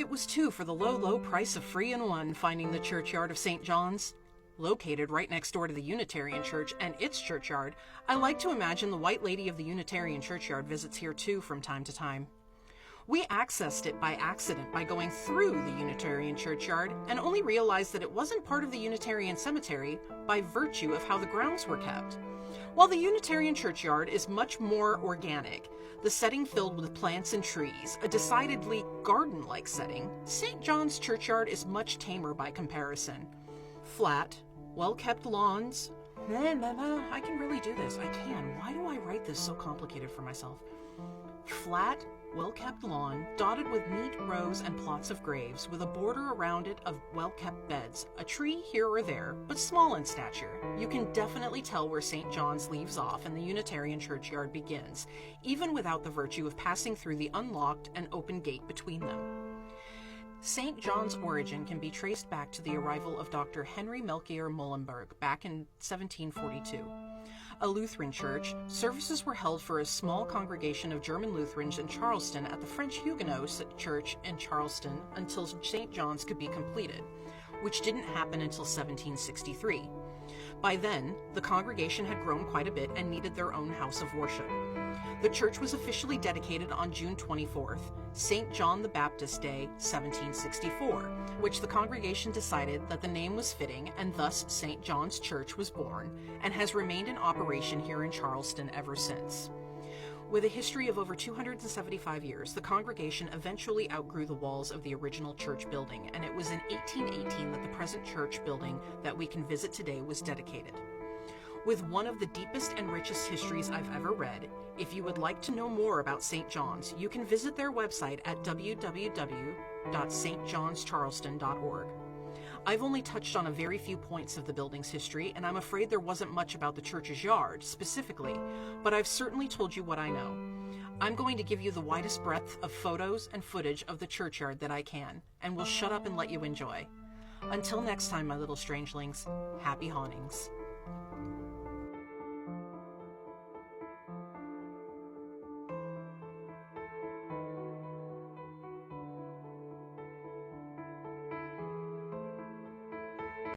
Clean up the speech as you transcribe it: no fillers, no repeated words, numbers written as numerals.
It was two for the low, low price of 3 in 1 finding the churchyard of St. John's. Located right next door to the Unitarian Church and its churchyard, I like to imagine the White Lady of the Unitarian Churchyard visits here too from time to time. We accessed it by accident by going through the Unitarian Churchyard and only realized that it wasn't part of the Unitarian Cemetery by virtue of how the grounds were kept. While the Unitarian Churchyard is much more organic, the setting filled with plants and trees, a decidedly garden-like setting, St. John's Churchyard is much tamer by comparison. Flat, well-kept lawns. I can really do this. I can. Why do I write this so complicated for myself? Flat, well-kept lawn, dotted with neat rows and plots of graves, with a border around it of well-kept beds, a tree here or there, but small in stature. You can definitely tell where St. John's leaves off and the Unitarian Churchyard begins, even without the virtue of passing through the unlocked and open gate between them. St. John's origin can be traced back to the arrival of Dr. Henry Melchior Muhlenberg back in 1742. A Lutheran church, services were held for a small congregation of German Lutherans in Charleston at the French Huguenot Church in Charleston until St. John's could be completed, which didn't happen until 1763. By then, the congregation had grown quite a bit and needed their own house of worship. The church was officially dedicated on June 24th, St. John the Baptist Day, 1764, which the congregation decided that the name was fitting, and thus St. John's Church was born and has remained in operation here in Charleston ever since. With a history of over 275 years, the congregation eventually outgrew the walls of the original church building, and it was in 1818 that the present church building that we can visit today was dedicated. With one of the deepest and richest histories I've ever read, if you would like to know more about St. John's, you can visit their website at www.stjohnscharleston.org. I've only touched on a very few points of the building's history, and I'm afraid there wasn't much about the church's yard, specifically, but I've certainly told you what I know. I'm going to give you the widest breadth of photos and footage of the churchyard that I can, and will shut up and let you enjoy. Until next time, my little strangelings, happy hauntings.